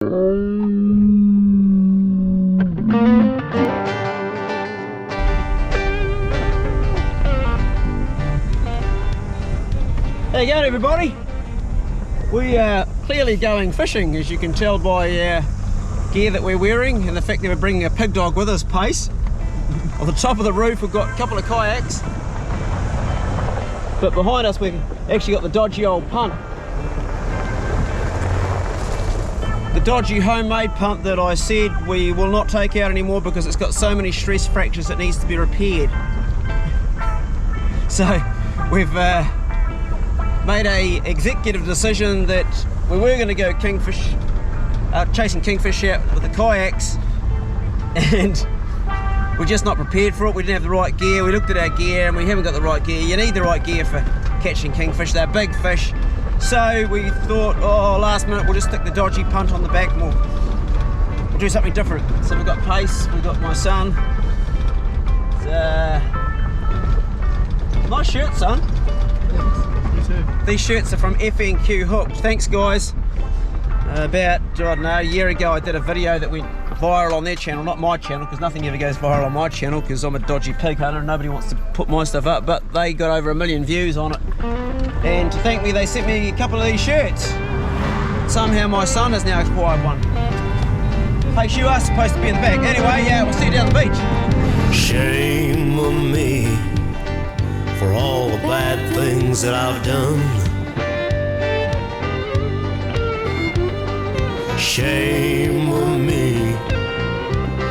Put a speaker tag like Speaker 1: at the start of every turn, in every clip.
Speaker 1: There you go, everybody. We are clearly going fishing, as you can tell by gear that we're wearing and the fact that we're bringing a pig dog with us, Pace. On the top of the roof we've got a couple of kayaks, but behind us we've actually got the dodgy old punt. The dodgy homemade punt that I said we will not take out anymore because it's got so many stress fractures it needs to be repaired. So we've made a executive decision that we were going to go chasing kingfish out with the kayaks, and we're just not prepared for it. We didn't have the right gear. We looked at our gear and we haven't got the right gear. You need the right gear for catching kingfish. They're big fish. So we thought, oh, last minute we'll just stick the dodgy punt on the back and we'll do something different. So we've got Pace, we've got my son. Nice shirt, son. These shirts are from FNQ Hooked. Thanks, guys. About, I don't know, a year ago I did a video that went viral on their channel, not my channel, because nothing ever goes viral on my channel because I'm a dodgy pig hunter and nobody wants to put my stuff up, but they got over 1 million views on it. And to thank me, they sent me a couple of these shirts. Somehow my son has now acquired one. Hey, you are supposed to be in the back. Anyway, yeah, we'll see you down the beach.
Speaker 2: Shame on me for all the bad things that I've done. Shame on me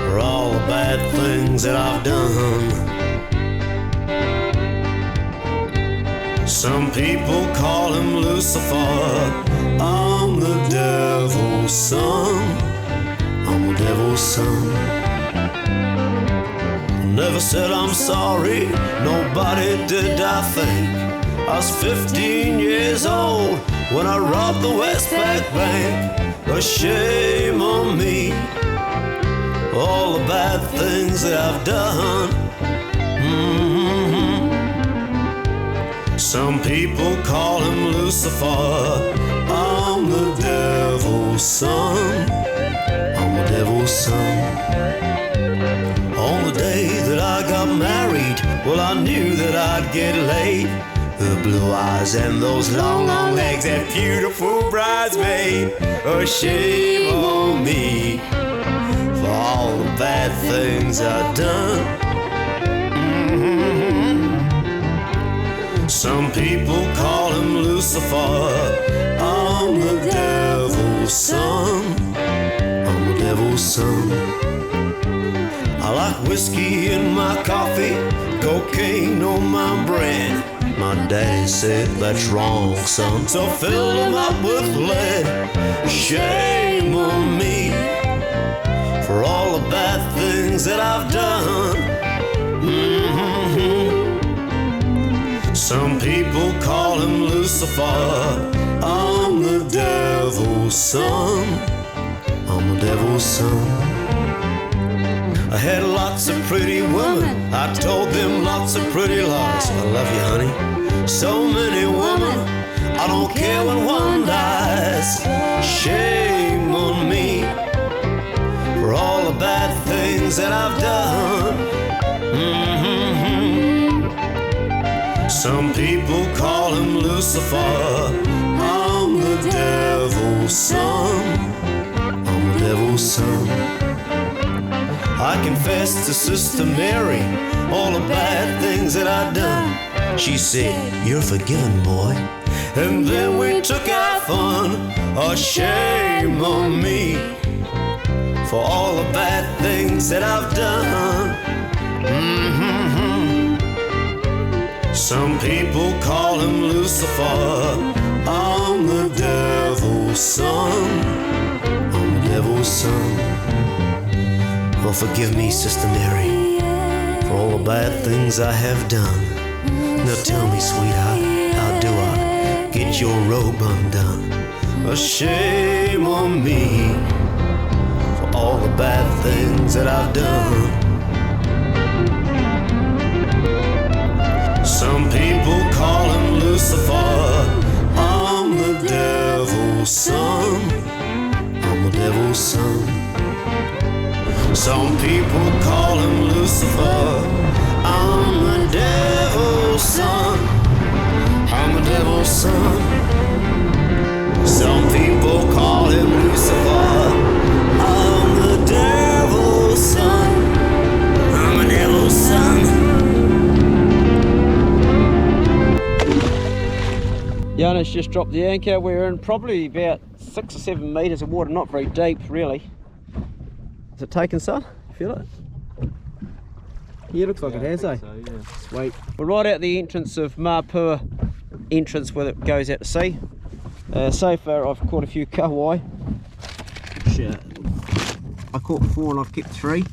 Speaker 2: for all the bad things that I've done. Some people call him Lucifer. I'm the devil's son. I'm the devil's son. Never said I'm sorry, nobody did, I think. I was 15 years old when I robbed the Westpac Bank. A shame on me, all the bad things that I've done. Some people call him Lucifer. I'm the devil's son. I'm the devil's son. On the day that I got married, well, I knew that I'd get laid. Her blue eyes and those long, long legs, that beautiful bridesmaid. A shame on me for all the bad things I've done. Some people call him Lucifer. I'm the devil's son. I'm the devil's son. I like whiskey in my coffee, cocaine on my bread. My daddy said that's wrong, son, so fill them up with lead. Shame on me for all the bad things that I've done. Some people call him Lucifer. I'm the devil's son. I'm the devil's son. I had lots of pretty women. I told them lots of pretty lies. I love you, honey. So many women. I don't care when one dies. Shame on me for all the bad things that I've done. Some people call him Lucifer. I'm the devil's son. I'm the devil's son. I confessed to Sister Mary all the bad things that I'd done. She said, you're forgiven, boy. And then we took our fun. A shame on me for all the bad things that I've done. Some people call him Lucifer. I'm the devil's son. I'm the devil's son. Well, forgive me, Sister Mary, for all the bad things I have done. Now tell me, sweetheart, how do I get your robe undone? A shame on me for all the bad things that I've done. Some people call him Lucifer. I'm the devil's son. I'm the devil's devil's son. Some people call him Lucifer. I'm the devil's son. I'm the devil's son. Some people call him Lucifer. I'm the devil's son. I'm the devil's son.
Speaker 1: Jonas just dropped the anchor. We're in probably about 6 or 7 metres of water, not very deep really. Is it taken, son? Feel it? Yeah, looks like it has, eh?
Speaker 3: So, yeah.
Speaker 1: Sweet. We're right out the entrance of Mapua entrance where it goes out to sea. So far I've caught a few kahawai. I caught 4 and I've kept 3.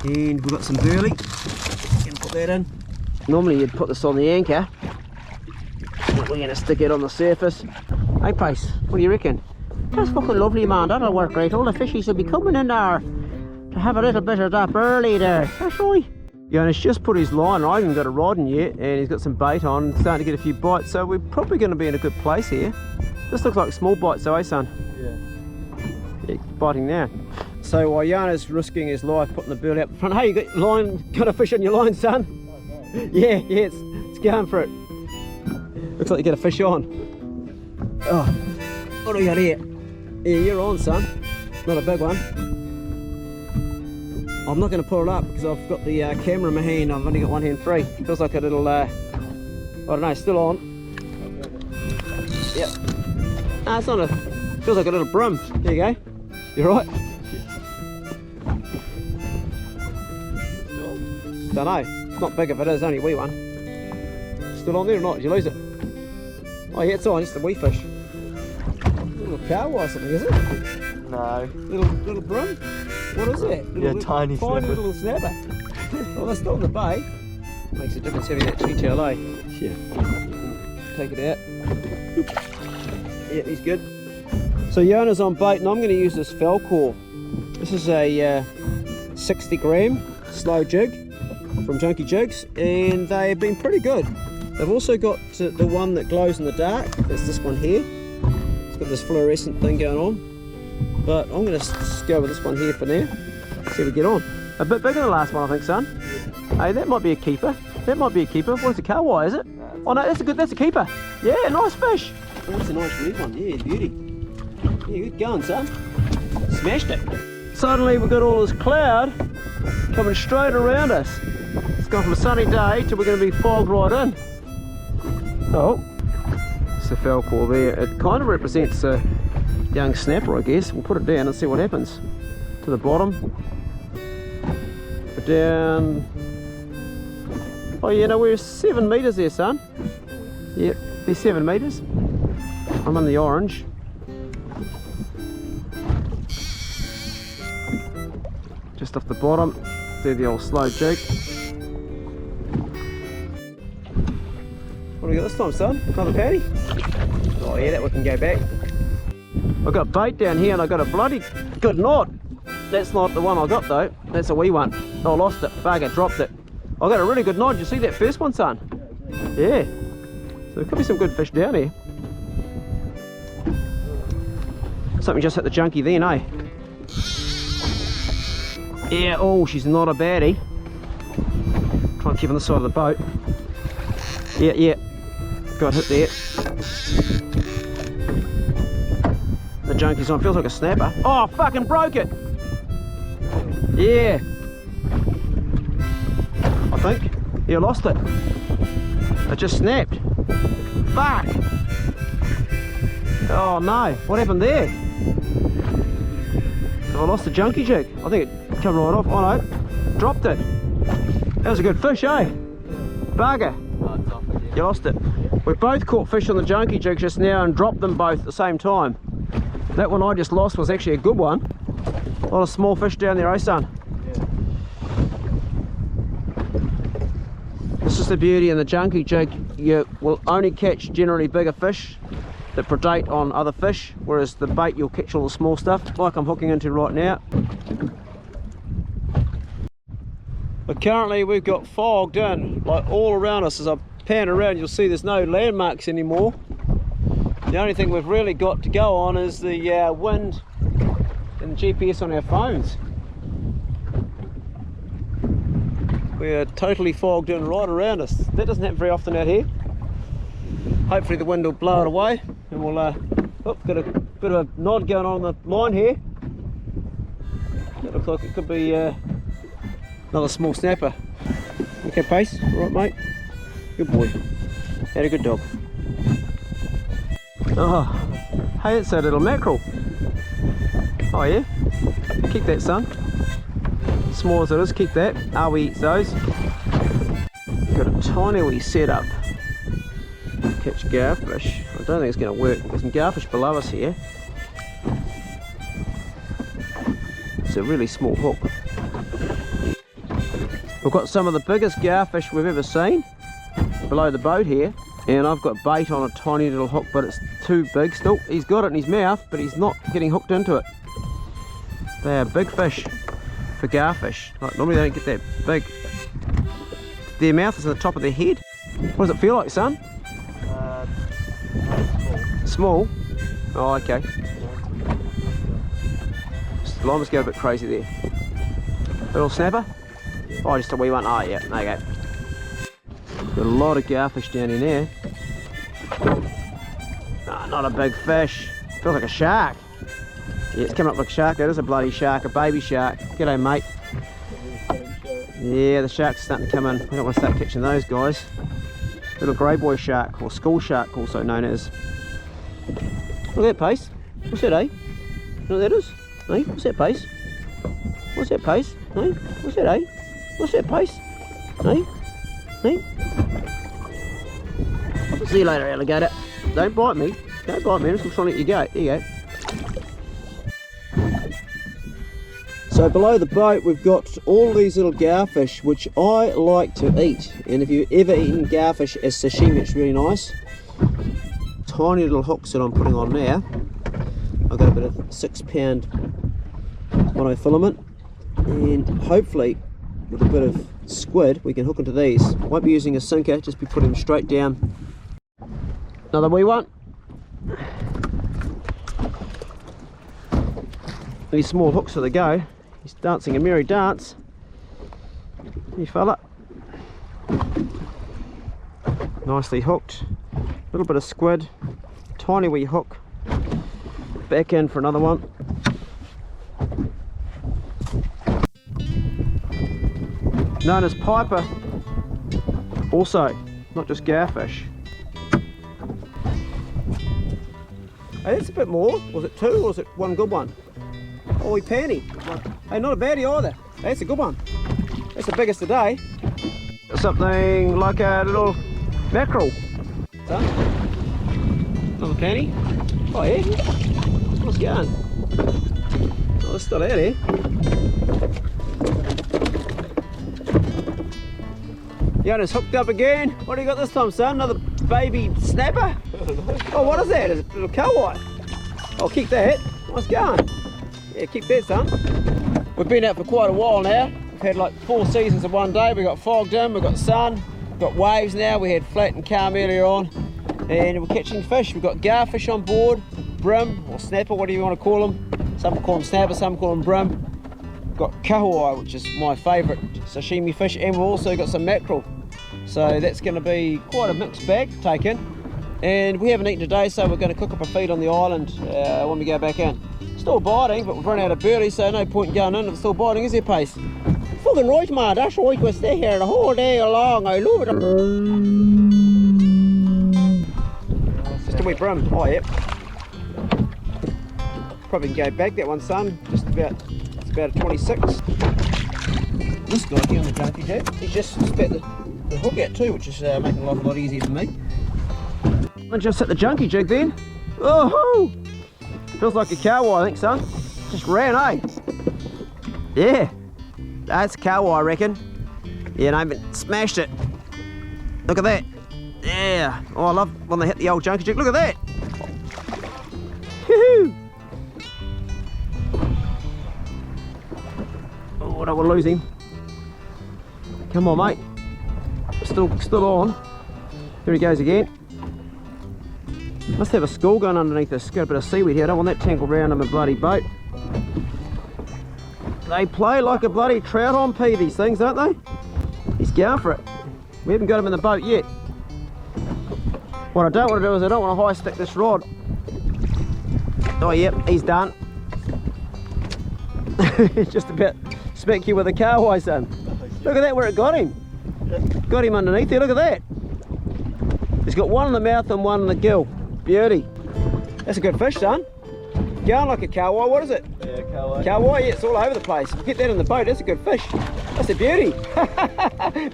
Speaker 1: And we've got some burley. Can put that in. Normally you'd put this on the anchor. But we're going to stick it on the surface. Hey Pace, what do you reckon? That's fucking lovely, man. That'll work great. All the fishies will be coming in there to have a little bit of that burley there. That's right. Jonas just put his line. I haven't got a rod in yet, and he's got some bait on, starting to get a few bites. So we're probably going to be in a good place here. This looks like small bites, though, eh, son? Yeah, biting now. So while Jonas risking his life putting the burley up the front, hey, you got a fish on your line, son? Yeah, it's going for it. Looks like you got a fish on. Oh, what do we got here? Yeah, you're on, son. Not a big one. I'm not going to pull it up because I've got the camera in my hand. I've only got one hand free. Feels like a little, I don't know, still on. Yep. Ah, it's not a, feels like a little brim. There you go. You're right. Don't know. It's not big if it is, only a wee one. Still on there or not? Did you lose it? Oh yeah, it's on, just a wee fish. Little kahawai or something, is it?
Speaker 3: No.
Speaker 1: Little brim? What is it?
Speaker 3: Yeah, tiny snapper.
Speaker 1: Little snapper. Well, they're still in the bay. Makes a difference having that T-tail, eh? Yeah. Take it out. Yeah, he's good. So Jona's on bait, and I'm going to use this Falcor. This is a 60 gram slow jig from Junkie Jigs, and they've been pretty good. They've also got the one that glows in the dark. That's this one here. It's got this fluorescent thing going on. But I'm going to go with this one here for now. See how we get on. A bit bigger than the last one, I think, son. Hey, that might be a keeper. That might be a keeper. What is a kahawai, is it? Oh no, that's a keeper. Yeah, nice fish. Oh, that's a nice red one. Yeah, beauty. Yeah, good going, son. Smashed it. Suddenly we've got all this cloud coming straight around us. It's gone from a sunny day to we're going to be fogged right in. Oh, it's the Falcor there. It kind of represents a young snapper, I guess. We'll put it down and see what happens. To the bottom. We're down. Oh yeah, no, we're 7 metres there, son. Yep, there's 7 metres. I'm in the orange. Just off the bottom, do the old slow jig. What do we got this time, son? Another patty? Oh yeah, that one can go back. I've got bait down here and I got a bloody good knot. That's not the one I got though. That's a wee one. I lost it. Bugger, dropped it. I got a really good knot. Did you see that first one, son? Yeah. So there could be some good fish down here. Something just hit the junkie then, eh? Yeah, oh, she's not a baddie. Try and keep on the side of the boat. Yeah. Got hit there. The junkie's on. Feels like a snapper. Oh, fucking broke it. Yeah. I think. Yeah, lost it. It just snapped. Fuck. Oh no. What happened there? Have I lost the junkie jig? I think it come right off. Oh no. Dropped it. That was a good fish, eh? Bugger. You lost it. We both caught fish on the junkie jig just now and dropped them both at the same time. That one I just lost was actually a good one. A lot of small fish down there, eh, son? Yeah. This is the beauty in the junkie jig. You will only catch generally bigger fish that predate on other fish, whereas the bait you'll catch all the small stuff, like I'm hooking into right now. But currently we've got fogged in, like all around us. As I pan around, you'll see there's no landmarks anymore. The only thing we've really got to go on is the wind the GPS on our phones. We're totally fogged in right around us. That doesn't happen very often out here. Hopefully the wind will blow it away and we'll got a bit of a nod going on the line here. That looks like it could be another small snapper. Okay, Pace, all right mate? Good boy. Had a good dog. Oh, hey, it's a little mackerel. Oh yeah? Keep that, son. Small as it is, keep that. Awi eats those. Got a tiny wee setup. Catch garfish. I don't think it's going to work. There's some garfish below us here. It's a really small hook. We've got some of the biggest garfish we've ever seen below the boat here, and I've got bait on a tiny little hook, but it's too big still. He's got it in his mouth, but he's not getting hooked into it. They are big fish for garfish. Like, normally they don't get that big. Their mouth is at the top of their head. What does it feel like, son? Small? Oh, okay. The line must go a bit crazy there. Little snapper? Oh, just a wee one. Oh, yeah, there you go. Got a lot of garfish down in there. Oh, not a big fish. Feels like a shark. Yeah, it's coming up like a shark. That is a bloody shark, a baby shark. G'day, mate. Yeah, the sharks are starting to come in. We don't want to start catching those guys. Little grey boy shark, or school shark also known as. Look at that, Pace. What's that, eh? You know what that is? Eh? What's that, Pace? What's that, Pace? Eh? What's that, eh? What's that, Pace? Eh? Eh? See you later, alligator. Don't bite me. Don't bite me. I'm just trying to let you go. Here you go. So below the boat we've got all these little garfish which I like to eat, and if you've ever eaten garfish as sashimi, it's really nice. Tiny little hooks that I'm putting on now. I've got a bit of 6-pound monofilament, and hopefully with a bit of squid we can hook into these. Won't be using a sinker, just be putting them straight down. Another wee one. These small hooks for the go. He's dancing a merry dance. Hey fella. Nicely hooked. A little bit of squid. Tiny wee hook. Back in for another one. Known as piper. Also, not just garfish. Hey, that's a bit more. Was it 2 or was it one good one? Oh, we panty. Hey, not a baddie either. That's a good one. That's the biggest today. Something like a little mackerel. So, another panty. Oh yeah. What's going? Oh, it's still out here. Yona's hooked up again. What do you got this time, son? Another baby snapper? Oh, what is that? Is it a little kahawai? I'll keep that. What's going? Yeah, keep that, son. We've been out for quite a while now. We've had like 4 seasons in one day. We got fogged in, we got sun, we've got waves now. We had flat and calm earlier on, and we're catching fish. We've got garfish on board, brim or snapper, whatever you want to call them. Some call them snapper, some call them brim. We've got kahawai, which is my favourite sashimi fish, and we've also got some mackerel. So that's going to be quite a mixed bag to take in. And we haven't eaten today, so we're going to cook up a feed on the island when we go back in. Still biting, but we've run out of birdies, so no point in going in if it's still biting, is there, Pace? Fucking right, man, that's right, we'll stay here the whole day long, I love it. Just a wee brim, oh yep. Probably can go back that one, son, just about, it's about a 26. This guy here on the junkie jig, he's just spat the hook out too, which is making life a lot easier for me. I just hit the junkie jig then. Oh! Feels like a kahawai, I think, son. Just ran, eh? Yeah. That's a kahawai, I reckon. Yeah, no, but smashed it. Look at that. Yeah. Oh, I love when they hit the old junkie jig. Look at that. Woohoo! Oh, I don't want to lose him. Come on, mate. Still on. Here he goes again. Must have a school going underneath this. Got a bit of seaweed here. I don't want that tangled around in my bloody boat. They play like a bloody trout on pea, these things, don't they? He's going for it. We haven't got him in the boat yet. What I don't want to do is I don't want to high stick this rod. Oh yep, he's done. Just about smack you with a kahawai, son. Look at that, where it got him. Got him underneath there, look at that. He's got one in the mouth and one in the gill. Beauty. That's a good fish, son. Going like a kahawai, what is it?
Speaker 3: Yeah, kahawai.
Speaker 1: Kahawai, yeah, it's all over the place. If you get that in the boat, that's a good fish. That's a beauty.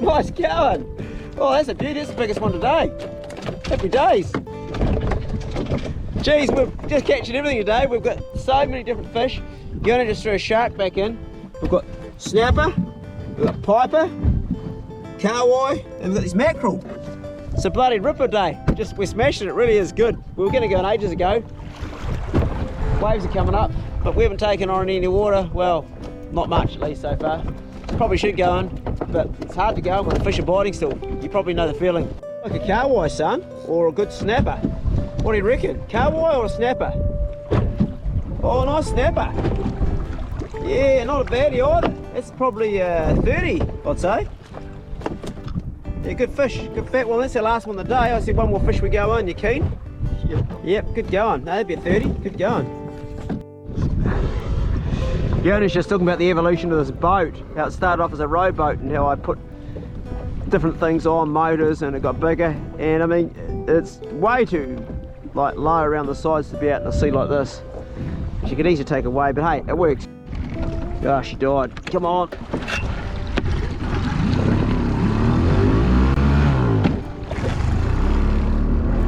Speaker 1: Nice going. Oh, that's a beauty, that's the biggest one today. Happy days. Geez, we're just catching everything today. We've got so many different fish. Gonna just throw a shark back in. We've got snapper, we've got piper, kahawai, and we've got this mackerel. It's a bloody ripper day. Just we're smashing it, really is good. We were gonna go ages ago. Waves are coming up, but we haven't taken on any water. Well, not much at least so far. Probably should go on, but it's hard to go when the fish are biting still. You probably know the feeling. Like a kahawai, son, or a good snapper. What do you reckon? Kahawai or a snapper? Oh, nice snapper. Yeah, not a baddie either. That's probably 30, I'd say. Yeah, good fish, good fat one. That's our last one of the day. I said one more fish we go on. You keen? Yep, good going. No, that'd be a 30. Good going. Yona's just talking about the evolution of this boat. How it started off as a rowboat and how I put different things on, motors, and it got bigger. And I mean, it's way too like low around the sides to be out in the sea like this. She could easily take away, but hey, it works. Oh, she died. Come on.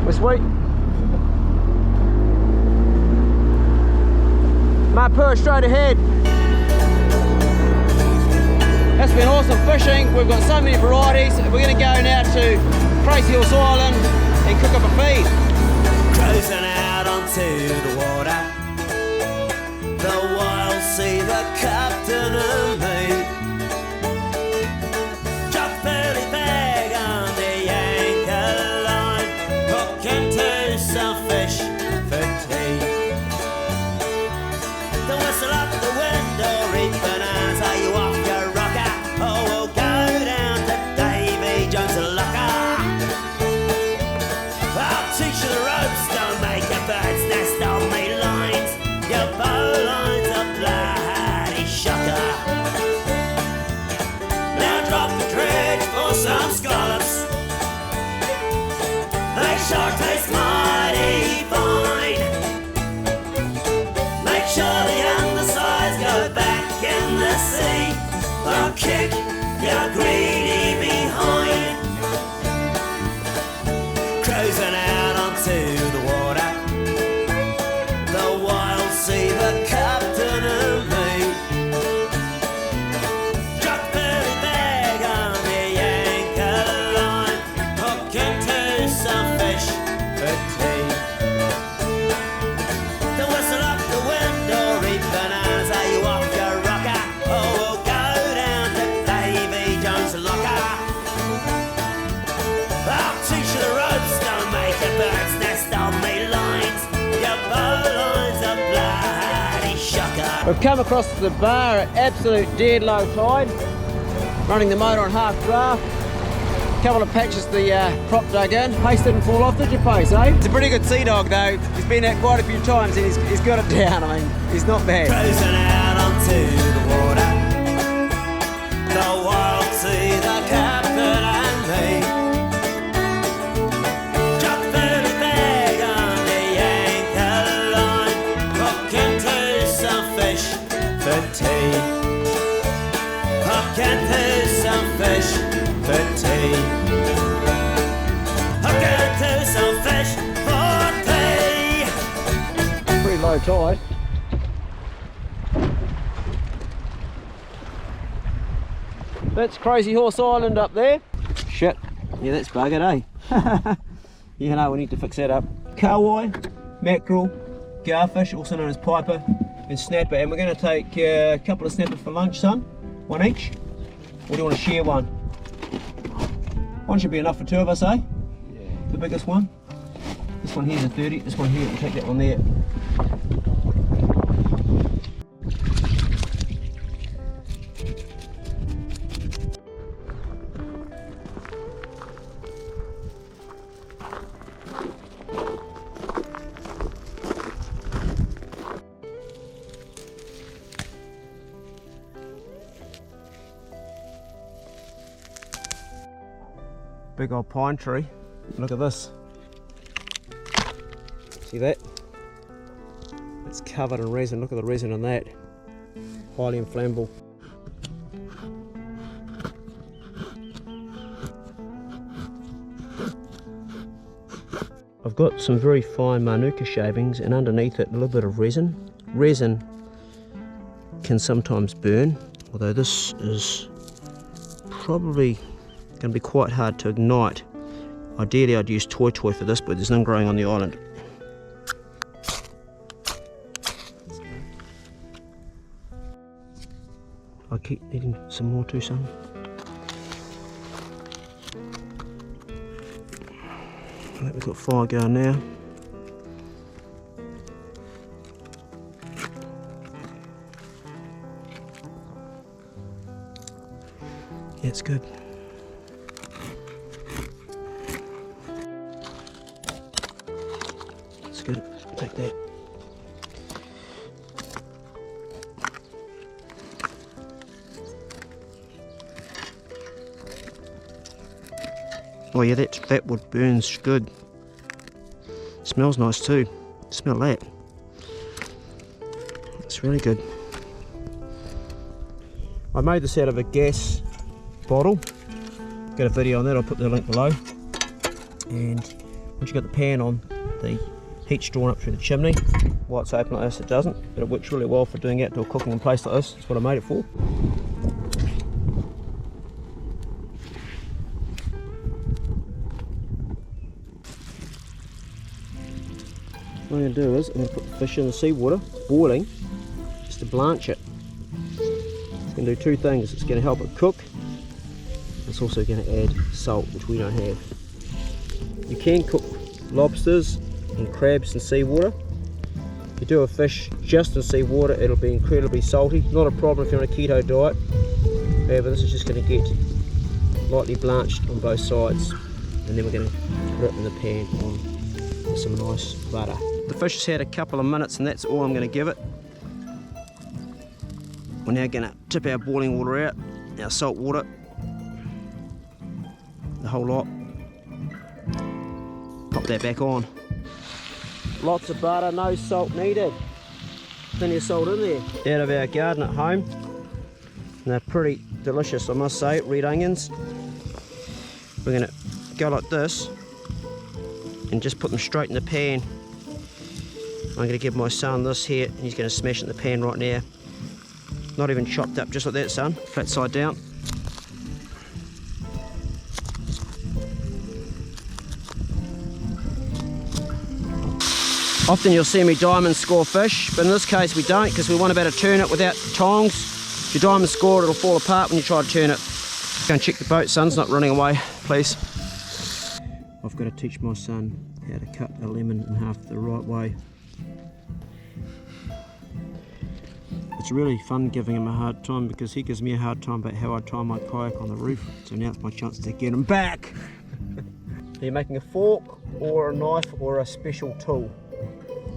Speaker 1: We're sweet. Mapua straight ahead. That's been awesome fishing. We've got so many varieties. We're going to go now to Crazy Horse Island and cook up a feed.
Speaker 2: Cruising out onto the water, the wild sea, the captain and me. Drop fairly bag on the anchor line, hook into some fish for tea. The whistle up the window, read bananas, are you off your rocker? Oh, we'll go down to Davy Jones' locker. I'll teach you the ropes, don't make a bird's nest on me lines. Your bowline's a bloody shocker. Now drop the dredge for some scallops. They sure taste mighty fine. Make sure the undersides go back in the sea, or kick your greedy behind. Cruising out onto the water, the wild sea, the captain and me. Drop fairly bag on the anchor line, hook into some fish for tea. The whistle up the window, read bananas, are you off your rocker? Oh, we'll go down to Davy Jones' locker. I'll teach you the ropes, don't make a bird's nest on me lines. Your bowline's a bloody shocker.
Speaker 1: We've come across the bar at absolute dead low tide, running the motor on half draft. A couple of patches the prop dug in. Pace didn't fall off, did you, Pace, eh? It's a pretty good sea dog though. He's been out quite a few times and he's got it down. I mean, he's not bad.
Speaker 2: Cruising out onto the water, the wild sea, the captain and me. Drop fairly bag on the anchor line, hook into some fish for tea. Hook into some fish for tea. Hook into some fish for tea.
Speaker 1: Pretty low tide. That's Crazy Horse Island up there. Shit. Yeah, that's buggered, eh? You know, we need to fix that up. Kahawai, mackerel, garfish, also known as piper, and snapper. And we're going to take a couple of snappers for lunch, son. One each. Or do you want to share one? One should be enough for two of us, eh? Yeah. The biggest one. This one here's a 30. This one here, we'll take that one there. Big old pine tree. Look at this. See that? It's covered in resin. Look at the resin on that. Highly inflammable. I've got some very fine Manuka shavings, and underneath it a little bit of resin. Resin can sometimes burn, although this is probably going to be quite hard to ignite. Ideally I'd use toy for this, but there's none growing on the island. I keep needing some more too, son. I think we've got fire going now. Yeah, it's good. It's good. Take that. Oh yeah, that wood burns good. Smells nice too. Smell that. It's really good. I made this out of a gas bottle. Got a video on that, I'll put the link below. And once you got the pan on, the heat's drawn up through the chimney. While it's open like this, it doesn't, but it works really well for doing outdoor cooking in a place like this. That's what I made it for. What I'm going to do is I'm going to put the fish in the seawater, boiling, just to blanch it. It's going to do two things. It's going to help it cook. It's also going to add salt, which we don't have. You can cook lobsters and crabs in seawater. If you do a fish just in seawater, it'll be incredibly salty. Not a problem if you're on a keto diet. However, this is just going to get lightly blanched on both sides, and then we're going to put it in the pan on some nice butter. The fish has had a couple of minutes, and that's all I'm going to give it. We're now going to tip our boiling water out, our salt water, the whole lot. Pop that back on. Lots of butter, no salt needed. Plenty of salt in there. Out of our garden at home. And they're pretty delicious, I must say, red onions. We're going to go like this and just put them straight in the pan. I'm going to give my son this here, and he's going to smash it in the pan right now. Not even chopped up, just like that, son. Flat side down. Often you'll see me diamond score fish, but in this case we don't, because we want to be able to turn it without tongs. If you diamond score it, it'll fall apart when you try to turn it. Go and check the boat, son's not running away, please. I've got to teach my son how to cut a lemon in half the right way. It's really fun giving him a hard time, because he gives me a hard time about how I tie my kayak on the roof. So now it's my chance to get him back. Are you making a fork or a knife or a special tool?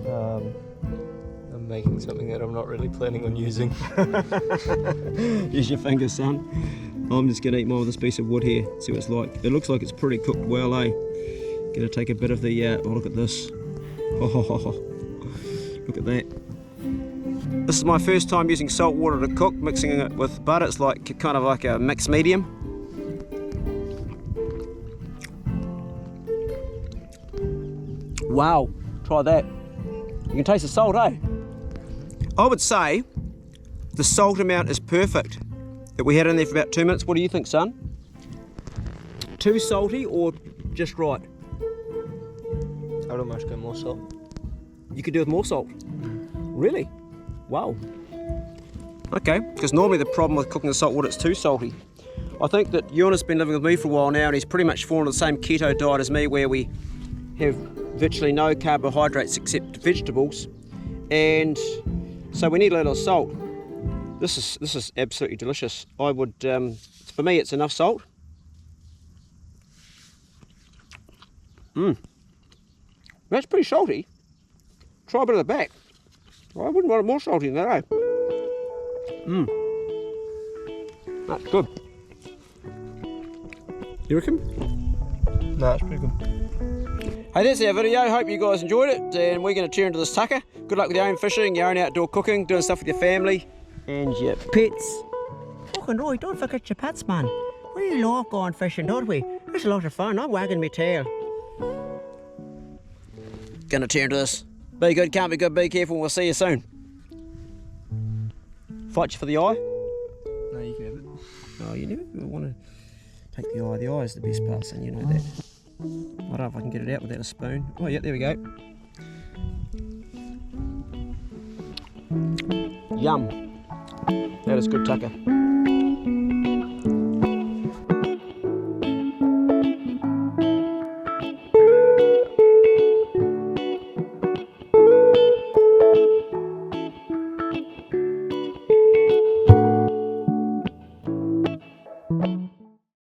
Speaker 3: I'm making something that I'm not really planning on using.
Speaker 1: Use your fingers, son. I'm just going to eat mine with this piece of wood here, see what it's like. It looks like it's pretty cooked well, eh? Going to take a bit of the, oh look at this. Look at that. This is my first time using salt water to cook, mixing it with butter. It's like kind of like a mixed medium. Wow, try that. You can taste the salt, eh? I would say the salt amount is perfect. That we had in there for about 2 minutes. What do you think, son? Too salty or just right?
Speaker 3: I'd almost go more salt.
Speaker 1: You could do with more salt? Really? Wow. Okay, because normally the problem with cooking the salt water, it's too salty. I think that Ewan's been living with me for a while now, and he's pretty much fallen to the same keto diet as me, where we have virtually no carbohydrates except vegetables, and so we need a little salt. This is absolutely delicious. I would, for me, it's enough salt. That's pretty salty. Try a bit of the back. I wouldn't want it more salty than that, eh? That's good. You reckon?
Speaker 3: No, it's pretty good.
Speaker 1: Hey, that's our video. Hope you guys enjoyed it, and we're going to turn to this tucker. Good luck with your own fishing, your own outdoor cooking, doing stuff with your family and your pets. Fucking Roy, don't forget your pets, man. We love going fishing, don't we? It's a lot of fun. I'm wagging my tail. Gonna turn to this. Be good, can't be good, be careful. We'll see you soon. Fight you for the eye?
Speaker 3: No, you can have it.
Speaker 1: Oh, you never want to take the eye. The eye is the best part, son, you know that. I don't know if I can get it out without a spoon. Oh, yeah, there we go. Yum. That is good tucker.